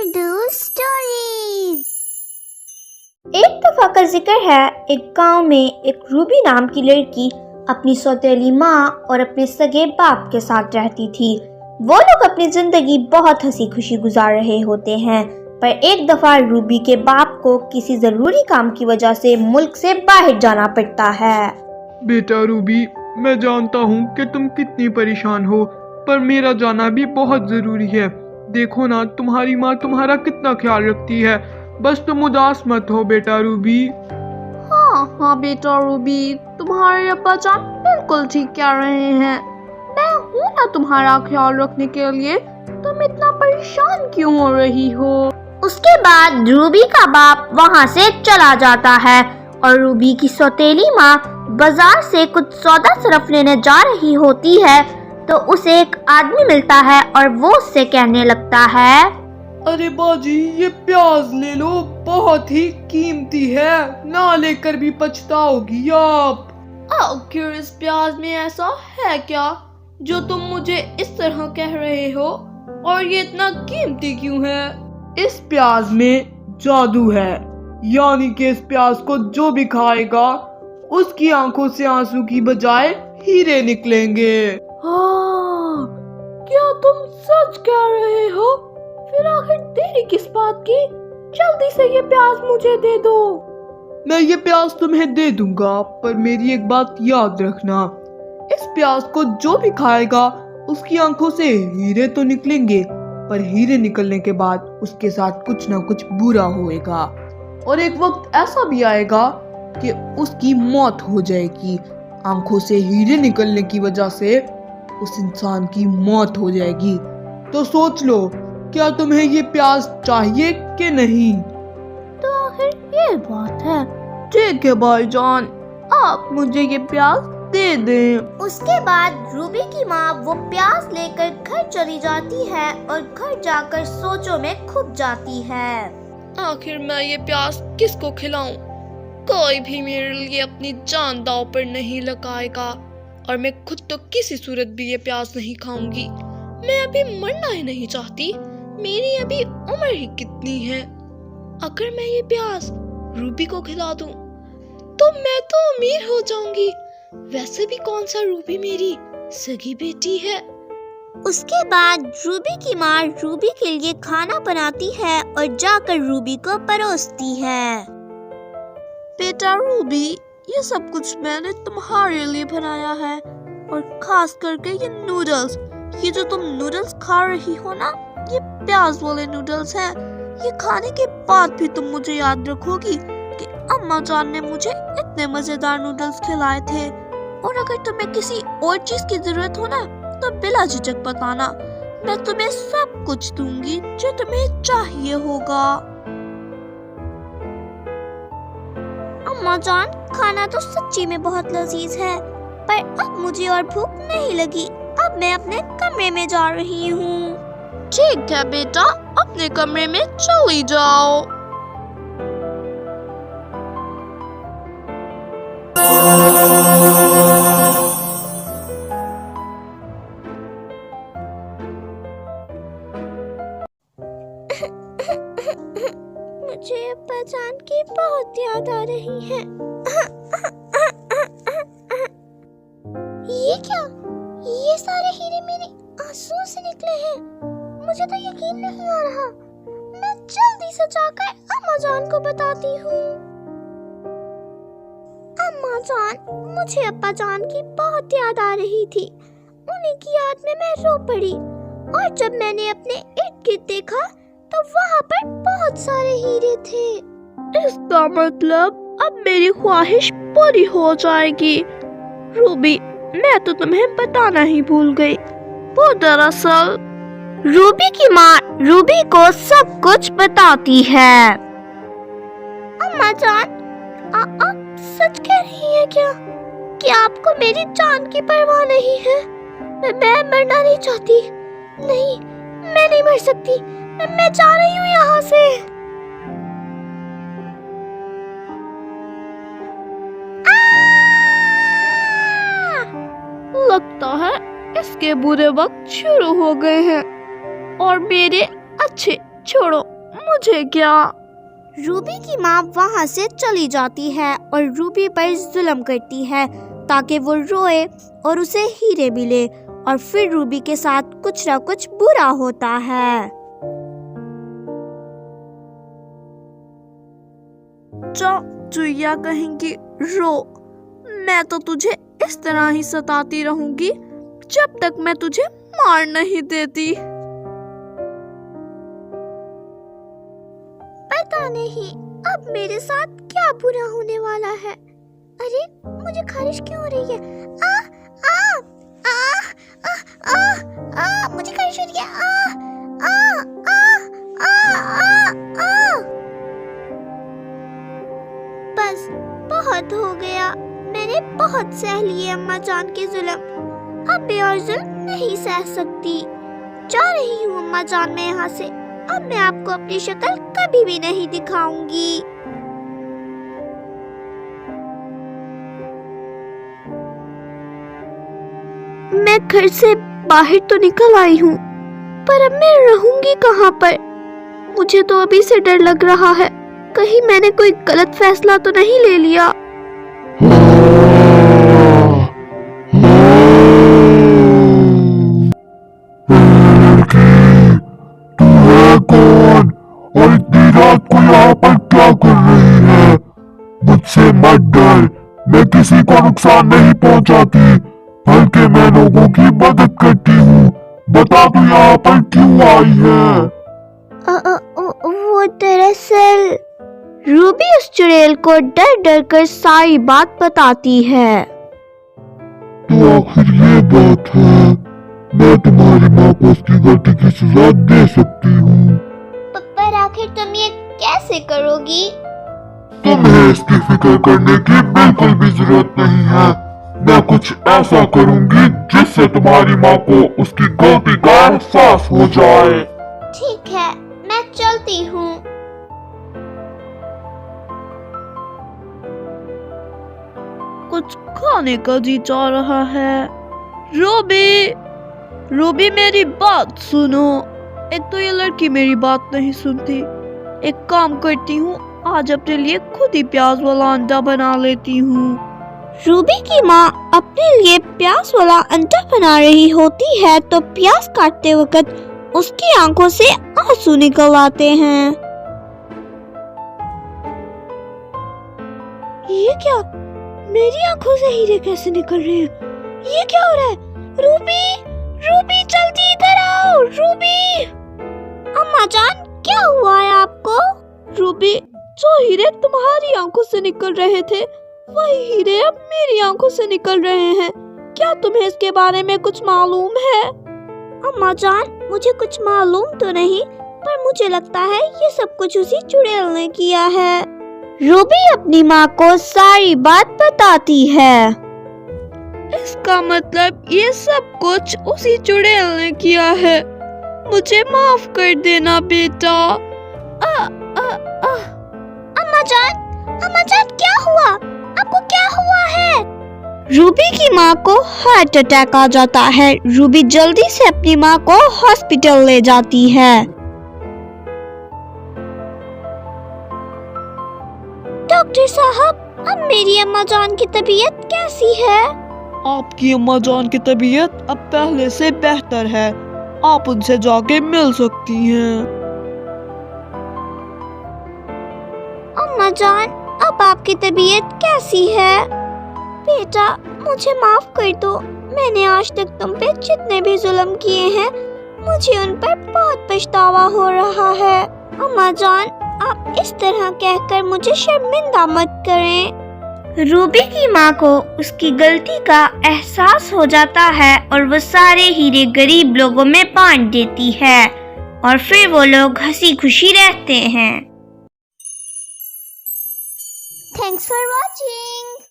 Urdu stories. एक दफा का जिक्र है, एक गांव में एक रूबी नाम की लड़की अपनी सौतेली माँ और अपने सगे बाप के साथ रहती थी। वो लोग अपनी जिंदगी बहुत हंसी खुशी गुजार रहे होते हैं, पर एक दफा रूबी के बाप को किसी जरूरी काम की वजह से मुल्क से बाहर जाना पड़ता है। बेटा रूबी, मैं जानता हूँ कि तुम कितनी परेशान हो, पर मेरा जाना भी बहुत जरूरी है। देखो ना, तुम्हारी माँ तुम्हारा कितना ख्याल रखती है। बस तुम उदास मत हो बेटा रूबी। हाँ बेटा रूबी, तुम्हारे अब्बा जान बिल्कुल ठीक कह रहे हैं। मैं हूँ ना तुम्हारा ख्याल रखने के लिए। तुम इतना परेशान क्यों हो रही हो? उसके बाद रूबी का बाप वहाँ से चला जाता है और रूबी की सौतेली माँ बाजार से कुछ सौदा सरफ लेने जा रही होती है तो उसे एक आदमी मिलता है और वो उससे कहने लगता है, अरे बाजी, ये प्याज ले लो, बहुत ही कीमती है, ना लेकर भी पछताओगी आप। आखिर इस प्याज में ऐसा है क्या जो तुम मुझे इस तरह कह रहे हो, और ये इतना कीमती क्यों है? इस प्याज में जादू है, यानी कि इस प्याज को जो भी खाएगा उसकी आंखों से आंसू की बजाय हीरे निकलेंगे। हाँ, क्या तुम सच कह रहे हो? फिर आखिर देरी किस बात की? जल्दी से ये प्याज मुझे दे दो। मैं ये प्याज तुम्हें दे दूंगा, पर मेरी एक बात याद रखना, इस प्याज को जो भी खाएगा उसकी आंखों से हीरे तो निकलेंगे, पर हीरे निकलने के बाद उसके साथ कुछ ना कुछ बुरा होएगा, और एक वक्त ऐसा भी आएगा कि उसकी मौत हो जाएगी। आंखों से हीरे निकलने की वजह से उस इंसान की मौत हो जाएगी। तो सोच लो, क्या तुम्हें ये प्याज चाहिए कि नहीं? तो आखिर ये बात है। ठीक है भाईजान, आप मुझे ये प्याज दे दें। उसके बाद रूबी की माँ वो प्याज लेकर घर चली जाती है और घर जाकर सोचों में खुब जाती है। आखिर मैं ये प्याज किसको खिलाऊं? कोई भी मेरे लिए अपनी जान दांव पर नहीं लगाएगा, और मैं खुद तो किसी सूरत भी ये प्याज नहीं खाऊंगी। मैं अभी मरना ही नहीं चाहती, मेरी अभी उम्र ही कितनी है। अगर मैं ये प्याज रूबी को खिला दूं तो मैं तो अमीर हो जाऊंगी। वैसे भी कौन सा रूबी मेरी सगी बेटी है। उसके बाद रूबी की माँ रूबी के लिए खाना बनाती है और जाकर रूबी को परोसती है। बेटा रूबी, ये सब कुछ मैंने तुम्हारे लिए बनाया है, और खास करके ये नूडल्स। ये जो तुम नूडल्स खा रही हो ना, ये प्याज वाले नूडल्स हैं। ये खाने के बाद भी तुम मुझे याद रखोगी कि अम्मा जान ने मुझे इतने मजेदार नूडल्स खिलाए थे। और अगर तुम्हें किसी और चीज की जरूरत हो ना, तो बिला झिझक बताना, मैं तुम्हें सब कुछ दूंगी जो तुम्हें चाहिए होगा। अम्मा जान, खाना तो सच्ची में बहुत लजीज है, पर अब मुझे और भूख नहीं लगी। अब मैं अपने कमरे में जा रही हूँ। ठीक है बेटा, अपने कमरे में चली जाओ। मुझे अब्बा जान की बहुत याद आ रही है। ये क्या? ये सारे हीरे मेरे आंसुओं से निकले हैं। मुझे तो यकीन नहीं आ रहा। मैं जल्दी से जाकर अम्मा जान को बताती हूँ। अम्मा जान, मुझे अब्बा जान की बहुत याद आ रही थी। उन्हीं की याद में मैं रो पड़ी, और जब मैंने अपने इर्द गिर्द देखा तो वहाँ पर बहुत सारे हीरे थे। इसका मतलब अब मेरी ख्वाहिश पूरी हो जाएगी। रूबी, मैं तो तुम्हें बताना ही भूल गई। वो दरअसल रूबी की माँ रूबी को सब कुछ बताती है। अम्मा जान, आप सच कह रही हैं क्या? क्या आपको मेरी जान की परवाह नहीं है? मैं मरना नहीं चाहती। नहीं, मैं नहीं मर सकती। मैं जा रही हूँ यहाँ से। लगता है इसके बुरे वक्त शुरू हो गए हैं, और मेरे अच्छे छोड़ो, मुझे क्या? रूबी की माँ वहाँ से चली जाती है और रूबी पर जुल्म करती है ताकि वो रोए और उसे हीरे मिले, और फिर रूबी के साथ कुछ ना कुछ बुरा होता है। जा चुईया कहेंगी रो, मैं तो तुझे इस तरह ही सताती रहूंगी जब तक मैं तुझे मार नहीं देती। पता नहीं अब मेरे साथ क्या बुरा होने वाला है। अरे मुझे खारिश क्यों हो रही है? आ आ आ आ आ आ मुझे खारिश हो रही है। आ आ आ आ आ आ बस बहुत हो गया, मैंने बहुत सह लिए अम्मा जान के जुल्म, अब मैं और जुल्म नहीं सह सकती। जा रही हूँ अम्मा जान मैं यहाँ से, अब मैं आपको अपनी शक्ल कभी भी नहीं दिखाऊंगी। मैं घर से बाहर तो निकल आई हूँ, पर अब मैं रहूंगी कहाँ पर? मुझे तो अभी से डर लग रहा है, कहीं मैंने कोई गलत फैसला तो नहीं ले लिया। कौन और इतनी रात को यहाँ पर क्या कर रही है? मुझसे मत डर, मैं किसी को नुकसान नहीं पहुँचाती, बल्कि मैं लोगों की मदद करती हूँ। बता तू यहाँ पर क्यों आई है? वो दरअसल रूबी उस चुड़ैल को डर डर कर सारी बात बताती है। तो आखिर ये बात है, मैं तुम्हारी माँ को उसकी गलती की सजा दे सकती हूँ। पर आखिर तुम ये कैसे करोगी? तुम्हें इसकी फिक्र करने की बिल्कुल भी जरूरत नहीं है। मैं कुछ ऐसा करूंगी जिससे तुम्हारी माँ को उसकी गलती का एहसास हो जाए। ठीक है, मैं चलती हूँ। कुछ खाने का जी चाह रहा है। रूबी मेरी बात सुनो। एक तो ये लड़की मेरी बात नहीं सुनती। एक काम करती हूँ, आज अपने लिए खुद ही प्याज वाला अंडा बना लेती हूँ। रूबी की माँ अपने लिए प्याज वाला अंडा बना रही होती है तो प्याज काटते वक्त उसकी आंखों से आंसू निकल आते हैं। ये क्या? मेरी आंखों से हीरे कैसे निकल रहे हैं? ये क्या हो रहा है? रूबी जल्दी इधर आओ। रूबी! अम्मा जान, क्या हुआ है आपको? रूबी, जो हीरे तुम्हारी आंखों से निकल रहे थे वही हीरे अब मेरी आंखों से निकल रहे हैं। क्या तुम्हें इसके बारे में कुछ मालूम है? अम्मा जान, मुझे कुछ मालूम तो नहीं, पर मुझे लगता है ये सब कुछ उसी चुड़ैल ने किया है। रूबी अपनी माँ को सारी बात बताती है। इसका मतलब ये सब कुछ उसी चुड़ैल ने किया है। मुझे माफ कर देना बेटा। अम्मा जान क्या हुआ? आपको क्या हुआ है? रूबी की माँ को हार्ट अटैक आ जाता है। रूबी जल्दी से अपनी माँ को हॉस्पिटल ले जाती है। डॉक्टर साहब, अब मेरी अम्मा जान की तबीयत कैसी है? आपकी अम्मा जान की तबीयत अब पहले से बेहतर है, आप उनसे जाके मिल सकती हैं। अम्मा जान, अब आपकी तबीयत कैसी है? बेटा, मुझे माफ कर दो। मैंने आज तक तुम पे जितने भी जुल्म किए हैं, मुझे उन पर बहुत पछतावा हो रहा है। अम्मा जान, आप इस तरह कहकर मुझे शर्मिंदा मत करें। रूबी की माँ को उसकी गलती का एहसास हो जाता है और वो सारे हीरे गरीब लोगों में बांट देती है और फिर वो लोग हंसी खुशी रहते हैं। Thanks for watching.